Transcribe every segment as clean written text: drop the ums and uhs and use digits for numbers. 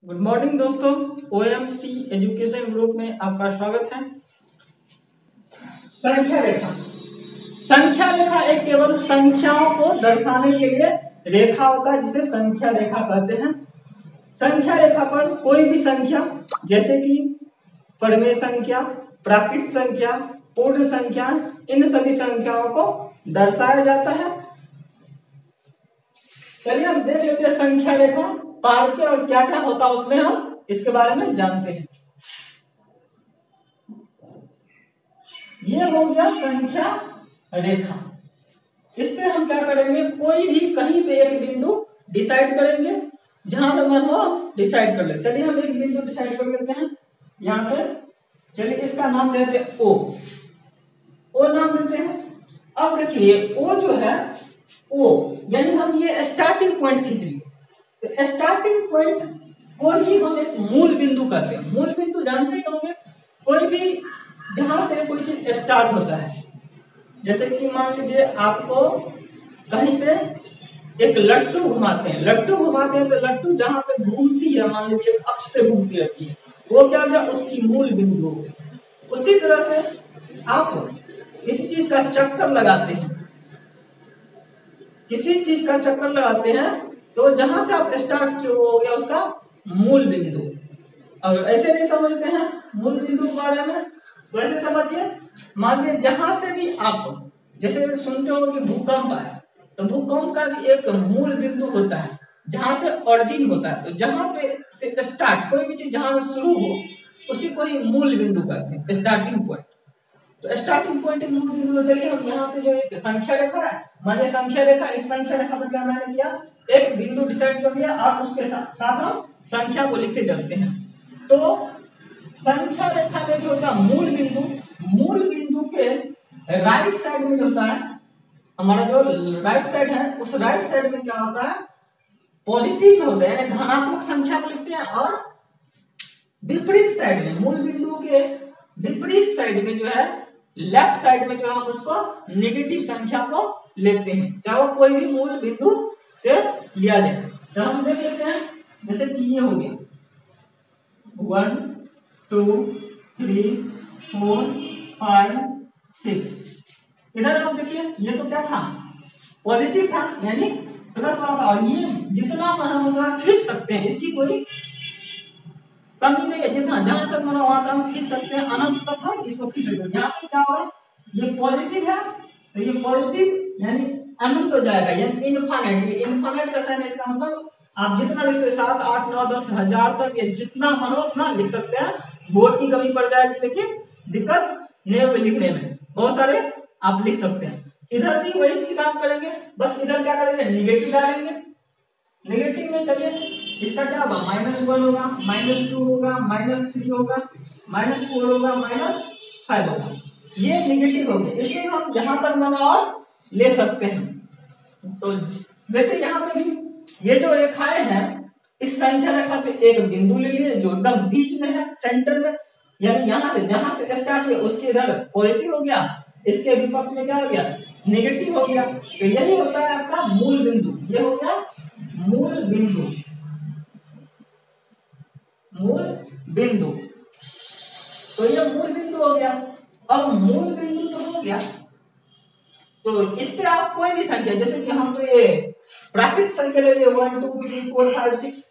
Good morning दोस्तों, OMC education group में आपका स्वागत है। संख्या रेखा। संख्या रेखा एक केवल संख्याओं को दर्शाने के लिए रेखा होता है जिसे संख्या रेखा कहते हैं। संख्या रेखा पर कोई भी संख्या जैसे कि परमेय संख्या, प्राकृत संख्या, पूर्ण संख्या, इन सभी संख्याओं को दर्शाया जाता है। चलिए हम देख लेते हैं संख्या रेखा पार के और क्या क्या होता है उसमें, हम इसके बारे में जानते हैं। ये हो गया संख्या रेखा। इस पे हम क्या करेंगे, कोई भी कहीं पे एक बिंदु डिसाइड करेंगे, जहां पे मन हो डिसाइड कर ले। चलिए हम एक बिंदु डिसाइड कर लेते हैं यहाँ पे। चलिए इसका नाम देते हैं ओ नाम देते हैं। अब देखिए ओ जो है ओ यानी हम ये स्टार्टिंग पॉइंट खींच लिए, तो स्टार्टिंग पॉइंट को ही हम एक मूल बिंदु कहते हैं। मूल बिंदु जानते ही होंगे, कोई भी जहां से कोई चीज स्टार्ट होता है। जैसे कि मान लीजिए आपको कहीं पे एक लट्टू घुमाते हैं, तो लट्टू जहां पे घूमती है, मान लीजिए एक अक्ष पे घूमती रहती है, वो क्या गया, उसकी मूल बिंदु हो गई। उसी तरह से आप किसी चीज का चक्कर लगाते हैं, किसी चीज का चक्कर लगाते हैं तो जहां से आप स्टार्ट किए वो हो गया उसका मूल बिंदु। और ऐसे नहीं समझते हैं मूल बिंदु के बारे में, तो ऐसे समझिए, मान लीजिए जहां से भी आप जैसे सुनते हो कि भूकंप आया, तो भूकंप का भी एक मूल बिंदु होता है जहां से ओरिजिन होता है। तो जहां पे से स्टार्ट कोई भी चीज जहां से शुरू हो उसी को ही मूल बिंदु कहते हैं, स्टार्टिंग पॉइंट। तो स्टार्टिंग पॉइंट मूल बिंदु। चलिए हम यहाँ से जो एक संख्या रेखा है, मानिए संख्या रेखा, इस संख्या रेखा पर क्या मैंने किया, एक बिंदु डिसाइड कर लिया और उसके साथ हम संख्या को लिखते चलते हैं। तो संख्या रेखा में जो होता है मूल बिंदु के राइट साइड में जो होता है, हमारा जो राइट साइड है, उस राइट साइड में क्या होता है, पॉजिटिव में होता है, यानी धनात्मक संख्या को लिखते हैं। और विपरीत साइड में, मूल बिंदु के विपरीत साइड में जो है, लेफ्ट साइड में जो हम उसको नेगेटिव संख्या को लेते हैं, चाहे वो कोई भी मूल बिंदु से लिया जाए। तो हम देख लेते हैं, जैसे कि ये हो गया 1 2 3 4 5 6। इधर आप देखिए ये तो क्या था, पॉजिटिव था, यानी प्लस वाला था। और ये जितना हम उतना खींच सकते हैं, इसकी कोई कमी नहीं है। जितना जहां तक मना वहां तक हम खींच सकते हैं, अनंत तक हम इसको खींच सकते हैं। यहाँ पे क्या होगा, ये पॉजिटिव है तो ये पॉजिटिव यानी अनंत हो जाएगा, यानी इनफाइनाइट। ये इनफाइनाइट का साइन है, इसका मतलब आप जितना लिखते 7 8 9 10 1000 तक, ये जितना मन हो उतना लिख सकते हैं। बोर्ड की कमी पड़ जाएगी लेकिन दिक्कत नहीं होगी लिखने में, बहुत सारे आप लिख सकते हैं। इधर भी वही चीज काम करेंगे, बस इधर क्या करेंगे, निगेटिव डालेंगे। निगेटिव में चलिए इसका क्या होगा, -1 होगा, -2 होगा, -3 होगा, -4 होगा, -5 होगा। ये निगेटिव हो गया, इसमें हम जहां तक मना और ले सकते हैं। तो देखिए यहाँ पे भी ये जो रेखाएं हैं, इस संख्या रेखा पे एक बिंदु ले लिए जो एकदम बीच में है, सेंटर में, यानी यहाँ से जहां से स्टार्ट हुआ उसके इधर पॉजिटिव हो गया, इसके विपक्ष में क्या हो गया, नेगेटिव हो गया। तो यही होता है आपका मूल बिंदु। ये हो गया मूल बिंदु, मूल बिंदु। तो ये मूल बिंदु हो गया। अब मूल बिंदु तो हो गया, तो इस पे आप कोई भी संख्या, जैसे कि हम तो ये प्राकृत संख्या ले लिए 1 2 3 4 5 6,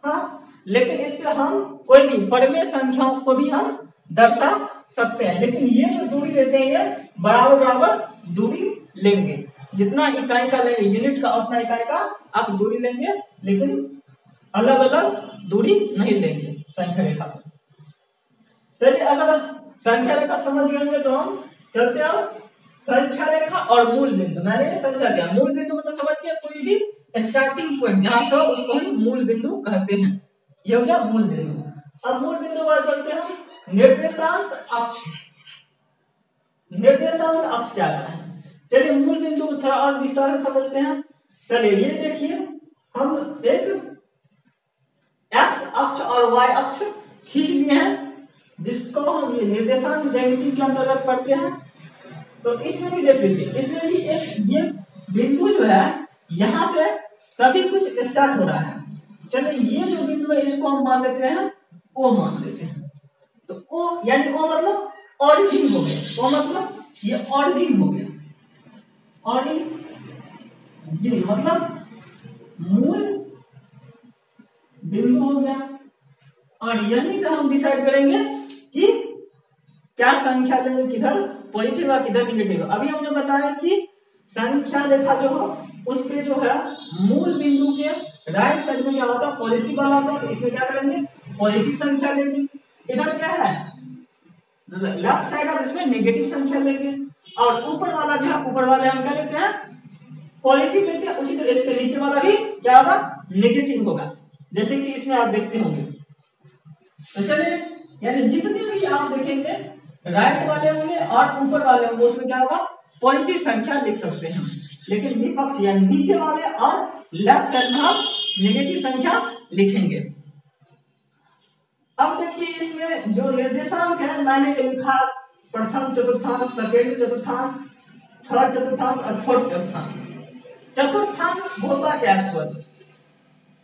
हाँ, लेकिन इस पे हम कोई भी परमेय संख्याओं को भी हम दर्शा सकते हैं। लेकिन ये जो दूरी लेते हैं, ये बराबर बराबर दूरी लेंगे, जितना इकाई का लेंगे यूनिट का उतना इकाई का आप दूरी लेंगे, लेकिन अलग अलग दूरी नहीं लेंगे संख्या रेखा पर। चलिए अगर संख्या रेखा समझ गए तो हम चलते हैं संख्या रेखा और मूल बिंदु। मैंने ये समझा दिया, मूल बिंदु मतलब समझ गया, कोई भी स्टार्टिंग पॉइंट जहां से उसको ही मूल बिंदु कहते हैं। ये हो गया मूल बिंदु। अब मूल बिंदु पर चलते हैं हम निर्देशांक अक्ष। निर्देशांक अक्ष क्या है, चलिए मूल बिंदु को थोड़ा और विस्तार से समझते हैं। चलिए ये देखिए, हम एक एक्स अक्ष और वाई अक्ष खींच लिए हैं, जिसको हम निर्देशांक ज्यामिति के अंतर्गत पढ़ते हैं। तो इसमें भी देख लीजिए, इसमें भी एक ये बिंदु जो है, यहां से सभी कुछ स्टार्ट हो रहा है। चलिए ये जो बिंदु है इसको हम मान लेते हैं ओ मान लेते हैं। तो ओ यानी ओ मतलब ऑरिजिन हो गया, ओ मतलब ये ऑरिजिन हो गया, ऑरिजिन मतलब मूल बिंदु हो गया। और यहीं से हम डिसाइड करेंगे कि क्या संख्या लेंगे, किधर पॉजिटिव और किधर निगेटिव। अभी हमने बताया कि संख्या रेखा जो हो उस पे जो है मूल बिंदु के राइट साइड में क्या होता है, पॉजिटिव वाला होता है। तो इसमें क्या करेंगे, पॉजिटिव संख्या लेंगे। इधर क्या है, लेफ्ट साइड है, इसमें नेगेटिव संख्या लेंगे। और ऊपर वाला जो है, ऊपर वाले हम क्या लेते हैं, पॉजिटिव लेते हैं। उसी तरह इसके नीचे वाला भी क्या होगा, नेगेटिव होगा, जैसे कि इसमें आप देखते होंगे। तो चलिए, यानी जितने भी आप देखेंगे राइट वाले होंगे और ऊपर वाले होंगे, उसमें क्या होगा, पॉजिटिव संख्या लिख सकते हैं। लेकिन विपक्ष यानी नीचे वाले और लेफ्ट साइड में हम नेगेटिव संख्या लिखेंगे। अब देखिए इसमें जो निर्देशांक है, मैंने लिखा प्रथम चतुर्थांश, सेकेंड चतुर्थांश, थर्ड चतुर्थांश और फोर्थ चतुर्थांश। चतुर्थांश होता क्या एक्चुअल,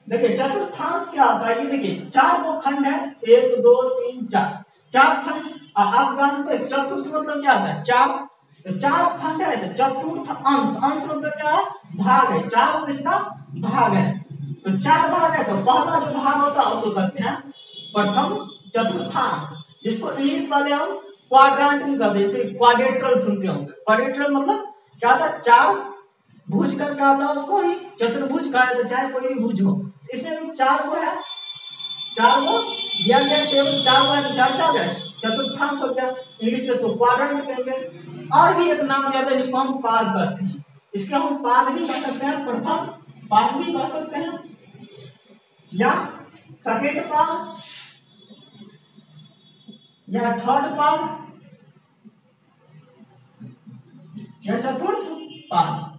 देखिए चतुर्थांश क्या होता है, ये देखिए चार वो खंड है, 1 2 3 4, चार खंड। आप जानते हैं चतुर्थ मतलब क्या होता है, चार। तो चार खंड है तो चतुर्थ अंश, अंश मतलब क्या है, भाग है, चार इसका भाग है। तो चार भाग है, तो पहला जो भाग होता है उसको कहते हैं प्रथम चतुर्थांश, जिसको इंग्लिश वाले हम क्वाड्रेंट भी कहते हैं, जैसे क्वाड्रेट्रल सुनते होंगे। क्वाड्रेट्रल मतलब क्या होता है, चार भुज कर क्या होता है, उसको ही चतुर्भुज कहा जाता है, चाहे कोई भी भुज हो। इसमें भी चार को है, चार को दिया गया, केवल चार को है, चार क्या हो गया, चतुर्थांश हो गया। इंग्लिश में इसको क्वाड्रेंट कहेंगे। और भी एक नाम दिया था जिसको हम पाद कहते हैं, इसके हम पाद भी कह सकते हैं, प्रथम पाद भी कह सकते हैं, या सेकेंड पाद, या थर्ड पाद, या चतुर्थ पाद।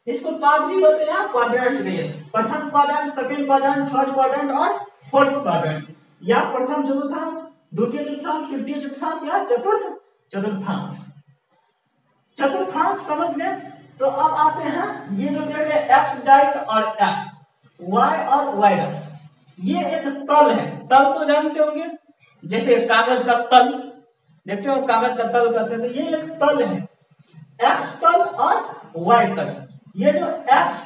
इसको पाद भी बोलते हैं, क्वाड्रेंट में प्रथम quadrant, second quadrant, third quadrant और फोर्थ क्वाड्रेंट, या प्रथम चतुर्थांश, द्वितीय चतुर्थांश, तृतीय चतुर्थांश या चतुर्थ चतुर्थांश। चतुर्थांश समझ लें। तो अब आते हैं, ये जो देख रहे हैं एक्स डाइस और एक्स, वाई और वाई डाइस, ये एक तल है। तल तो जानते होंगे, जैसे कागज का तल देखते हो, कागज का तल कहते हैं, तो ये एक तल है, एक्स तल और वाई तल। ये जो एक्स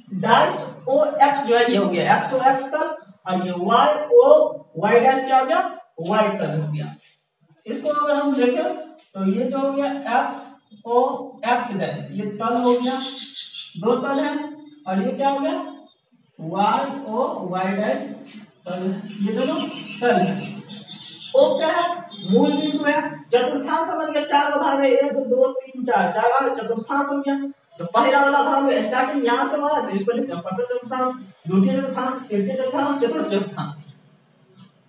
डाइस ओ एक्स जो है ये हो गया एक्स ओ एक्स तल, और ये वाई ओ वाई डैश क्या हो गया, वाई तल हो गया। इसको अगर हम देखें तो ये जो हो गया एक्स ओ एक्स डैश, ये तल हो गया, दो तल है। और ये क्या हो गया, वाई ओ वाई डैश तल, ये दोनों तल है। ओ क्या है, मूल बिंदु है। चतुर्थांश समझ गए, चार भाग है, 1 2 3 4, चार चतुर्थांश हो गया। तो पहला वाला भाग में स्टार्टिंग यहां से हुआ, तो इसको लिखना प्रथम चतुर्थांश, द्वितीय चतुर्थांश, तृतीय चतुर्थांश, चतुर्थ चतुर्थांश,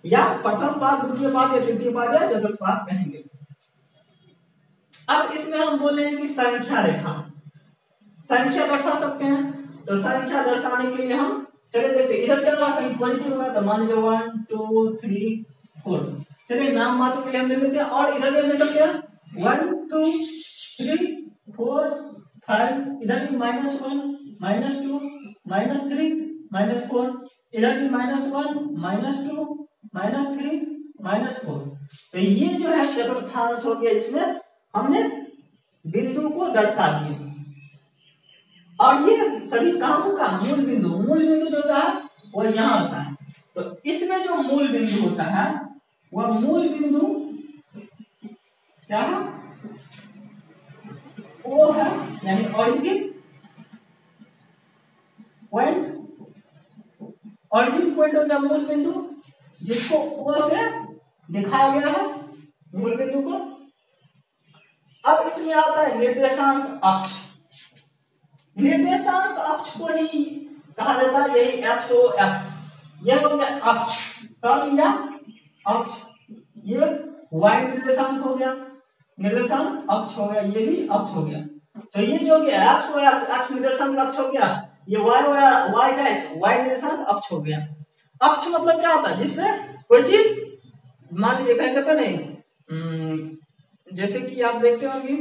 या प्रथम पाद, द्वितीय पाद या तृतीय पाद या चतुर्थ पाद कहेंगे। अब इसमें हम बोलेंगे कि संख्या रेखा, संख्या दर्शा सकते हैं। तो संख्या दर्शाने के लिए हम चले देखते, इधर क्या होगा, कहीं पॉजिटिव होगा, तो मान लीजिए 1 2 3 4, चलिए नाम मात्र के लिए हम ले लेते हैं। और इधर भी ले सकते हैं 1 2 3 4 5, इधर भी -1 -2 -3 -4, इधर भी -1 -2 -3 -4। तो ये जो है चतुर्थांश हो गया, इसमें हमने बिंदु को दर्शा दिया। और ये सभी कहां से होता है, मूल बिंदु। मूल बिंदु जो होता है वो यहाँ होता है। तो इसमें जो मूल बिंदु होता है वह मूल बिंदु क्या है, ओ है, यानी ऑरिजिन पॉइंट। ऑरिजिन पॉइंट हो गया मूल बिंदु, जिसको ओ से दिखाया गया है मूल बिंदु को। अब इसमें आता है निर्देशांक अक्ष। निर्देशांक अक्ष को ही कहा जाता है, यही एक्स ओ एक्स, यह हो गया अक्ष, तल या अक्ष। ये वाई निर्देशांक हो गया, निर्देशांक अक्ष हो गया, ये भी अक्ष हो गया। तो ये जो गया एक्स ओ एक्स, एक्स निर्देशांक अक्ष हो गया, ये वाई हो गया, वाई डैश वाई निर्देशांक अक्ष हो गया। अक्ष मतलब क्या होता है, जिसमें कोई चीज मान लीजिए कहेंगे तो नहीं, जैसे कि आप देखते हो कि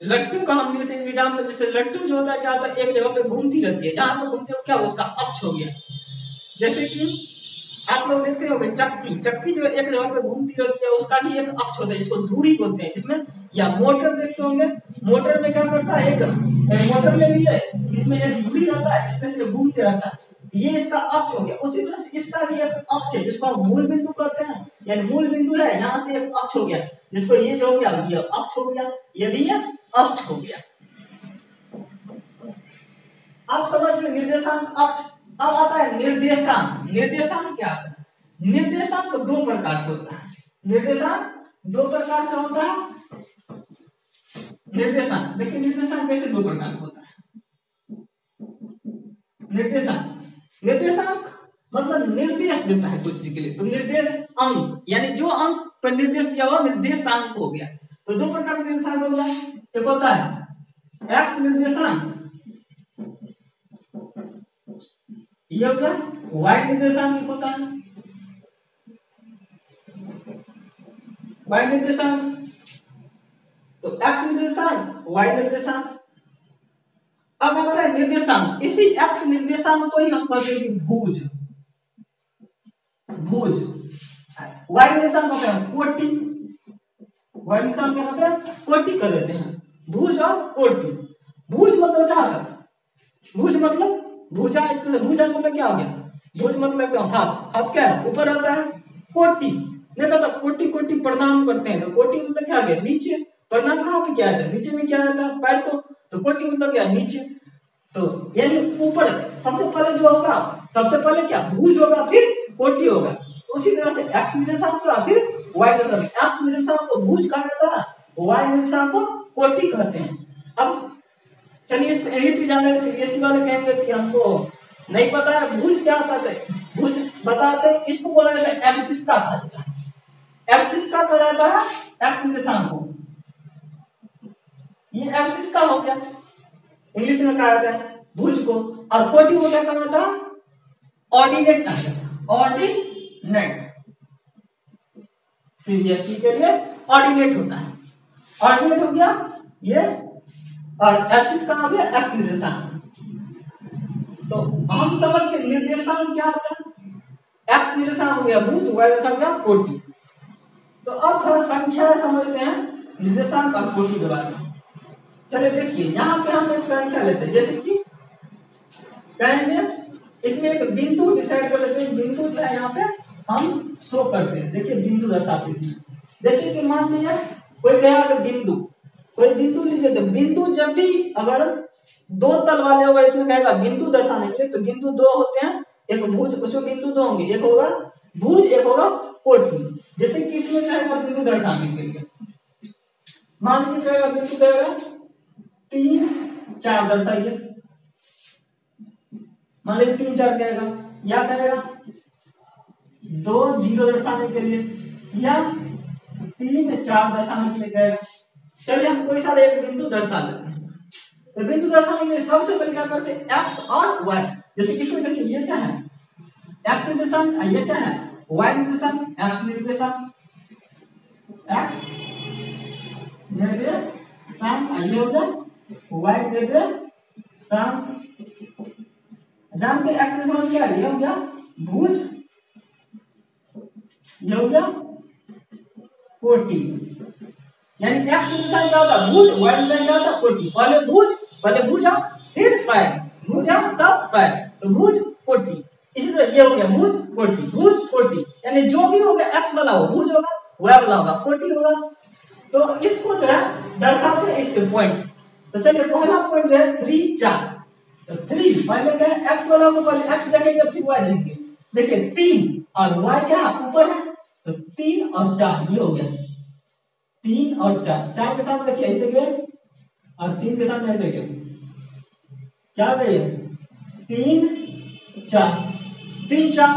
लट्टू का हम लिए थे एग्जाम में, जैसे लट्टू जो होता है क्या होता है, एक जगह पे घूमती रहती है, जहां पे घूमती है क्या उसका अक्ष हो गया। जैसे कि आप लोग देखते होंगे चक्की, चक्की जो एक जगह पे घूमती रहती है उसका भी एक अक्ष होता है, जिसको धुरी बोलते हैं। जिसमें या मोटर देखते होंगे, मोटर में क्या करता है, एक मोटर ले लिए, इसमें एक धुरी रहता है, इसमें से घूमते रहता है, ये इसका अक्ष हो गया। उसी तरह से इसका भी एक अक्ष है जिसको हम मूल बिंदु कहते हैं, यानी मूल बिंदु है, यहाँ से एक अक्ष हो गया, जिसको ये जो हो गया ये अक्ष हो गया, ये भी एक अक्ष हो गया। आप समझ में निर्देशांक अक्ष। अब आता है निर्देशांक। निर्देशांक क्या है, निर्देशांक दो प्रकार से होता है, निर्देशांक दो प्रकार से होता है। निर्देशांक देखिए, निर्देशांक कैसे दो प्रकार का होता है। निर्देशांक, निर्देशांक मतलब निर्देश देता है कुछ चीज के लिए, तो निर्देश अंक यानी जो अंक पर निर्देश दिया हुआ निर्देशांक हो गया। तो दो प्रकार का निर्देशांक होगा, एक होता है एक्स निर्देशांक, ये होगा वाई निर्देशांक होता है, वाई निर्देशांक। तो एक्स निर्देशांक, वाई निर्देशांक। अब आता है निर्देशांक, इसी एक्स निर्देशांक को ही हम कहते हैं भुज, भुज। वाई निर्देशांक होता है कोटि, वाई निर्देशांक क्या होता है, कोटि कर देते हैं, भुज और कोटि। भुज मतलब क्या होता है, भुज मतलब भुजा, भुजा मतलब क्या हो गया, भुज मतलब हाथ, हाथ क्या है ऊपर रहता है। कोटि नहीं पता, कोटि कोटि प्रणाम करते हैं, तो कोटि मतलब क्या आ गया नीचे, प्रणाम कहाँ पे क्या आता है, नीचे में क्या आता है पैर को, तो कोटि मतलब क्या नीचे। तो यानी ऊपर सबसे पहले जो होगा, सबसे पहले क्या भुज होगा, फिर कोटि होगा। उसी तरह से एक्स निर्देशांक का फिर वाई निर्देशांक, एक्स निर्देशांक को भुज कहा जाता है, वाई निर्देशांक को कोटि कहते हैं। अब चलिए इसको इंग्लिश में जानना है, सीबीएसई वाले कहेंगे कि हमको नहीं पता है भुज क्या होता है, भुज बताते हैं, इसको बोला जाता है एब्सिस का कहा जाता है, एब्सिस का कहा जाता है एक्स निर्देशांक को। ये एब्सिस का हो गया, इंग्लिश में कहा जाता है भुज को। और कोटि को क्या कहा जाता है, ऑर्डिनेट कहा जाता है, ऑर्डिनेट। सीबीएसई के लिए ऑर्डिनेट होता है, ऑर्डिनेट हो गया ये, और एक्सिस का हो गया एक्स निर्देशांक। तो हम समझ के निर्देशांक क्या होता है, एक्स निर्देशांक हो गया भुज, वाई निर्देशांक हो गया कोटि। तो अब थोड़ा संख्या समझते हैं निर्देशांक और कोटि के बारे में। चलिए देखिए, यहाँ पे हम एक संख्या लेते हैं, जैसे कि कहेंगे इसमें एक बिंदु डिसाइड कर लेते हैं, बिंदु जो है यहाँ पे हम शो करते हैं। देखिए बिंदु दर्शाते हैं, जैसे कि मान लीजिए कोई कहेगा बिंदु, कोई बिंदु लीजिए, तो बिंदु जब भी अगर दो तल वाले होगा, इसमें कहेगा बिंदु दर्शाने के लिए, तो बिंदु दो होते हैं, एक भुज, उसमें बिंदु दो होंगे, एक होगा भुज, एक होगा कोटि। जैसे कि इसमें कहेगा बिंदु दर्शाने के लिए, मान लीजिए कहेगा बिंदु कहेगा 3 4 दर्शाइए, मान लीजिए 3 4 कहेगा, या कहेगा 2 0 दर्शाने के लिए, या 3 4 दर्शाने के लिए कहेगा। चलिए हम कोई सा एक बिंदु दर्शा लेते हैं। तो बिंदु दर्शाने के लिए सबसे पहले क्या करते हैं, एक्स और वाई। जैसे किसमें देखिए ये क्या है, एक्स निर्देशांक, ये क्या है वाई निर्देशांक, एक्स निर्देशांक, एक्स निर्देशांक, ये हो गया वाई निर्देशांक। जानते एक्स निर्देशांक क्या है, ये हो गया भुज, ये हो गया कोटि। यानी एक्स निर्देशांक क्या होता है भुज, वाई निर्देशांक क्या होता है कोटि। पहले भुजा फिर पैर, भुजा तब पैर, तो भुज कोटि। इसी तरह ये हो गया भुज कोटि, भुज कोटि, यानी जो भी होगा एक्स वाला हो भुज होगा, वाई वाला होगा कोटि होगा। तो इसको जो है दर्शाते हैं इसके पॉइंट। तो चलिए पहला पॉइंट जो है 3 4, तो 3 पहले क्या है एक्स वाला को पहले एक्स देखेंगे फिर वाई देखेंगे। देखिए 3 और वाई क्या ऊपर है, तो 3 और 4 ये हो गया, 3 और 4 के साथ देखिए ऐसे गए, और 3 के साथ ऐसे गए, क्या गए 3 4, 3 4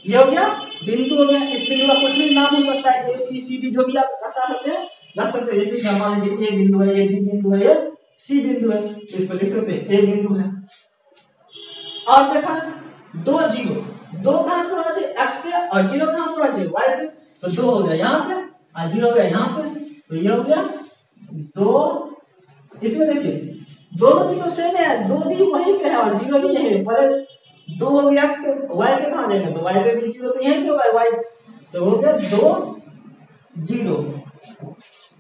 ये हो गया बिंदु हो गया। इस बिंदु का कुछ भी नाम हो सकता है, ए बी सी डी जो भी आप रख सकते हैं, जैसे मान लीजिए ए बिंदु है, ये बी बिंदु है, ये सी बिंदु है, तो इसको लिख सकते हैं ए बिंदु है। और देखा 2 0, 2 कहां पे होना चाहिए एक्स पे, और 0 कहां पे होना चाहिए वाई पे, तो 2 हो गया यहाँ पे और 0 हो गया यहाँ पे, तो ये हो गया 2 इसमें देखिए दोनों चीज तो सेम है, 2 भी वहीं पे है और 0 भी यहीं है। पहले 2 हो गया x पे, y पे कहां जाएंगे, तो y पे भी 0 तो यहीं पे होगा y, तो हो गया 2 0।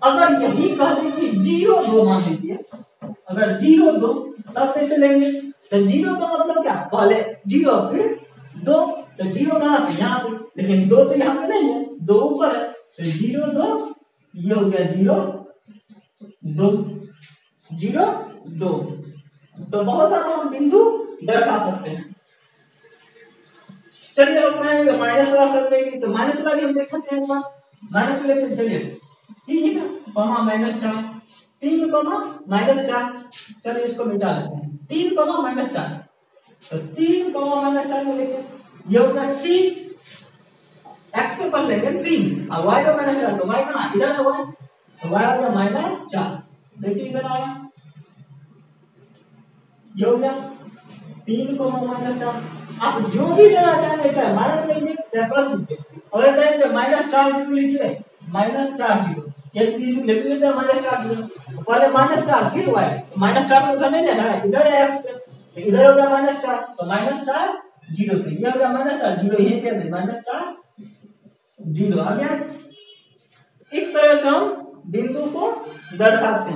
अगर यही कह दे कि 0 2 मान लीजिए, अगर 0 2 तब कैसे लेंगे, तो 0 का मतलब क्या, पहले 0 फिर 2, तो 0 कहां पे, यहाँ पे, लेकिन 2 तो यहाँ पे नहीं है, 2 ऊपर है, तो 0 2, ये हो गया 0 2 0 2। तो बहुत सारा हम बिंदु दर्शा सकते हैं। चलिए अब मैं माइनस वाला सब लेंगे, तो माइनस वाला भी हम देखते हैं एक बार, माइनस लेते हैं। चलिए 3 -4, 3 -4, चलिए इसको मिटा लेते हैं, 3 -4, तो 3 -4 में देखिए ये हो गया 3, x के पर लेंगे 3 और y का -4, तो y कहां इधर है, y तो y हो गया -4, देखिए इधर आया, ये हो गया 3 -4। आप जो भी लेना चाहेंगे, चाहे माइनस लेंगे चाहे प्लस लीजिए, अगर कहें तो -4 लीजिए, -4 एक चीज लिख लेते हैं -4, पहले -4 फिर y, -4 उधर नहीं है, इधर है x पे, तो इधर हो गया -4, तो -4 0 पे, ये हो गया -4 0, यहीं पे -4 0 आ गया। इस तरह से हम बिंदु को दर्शाते हैं।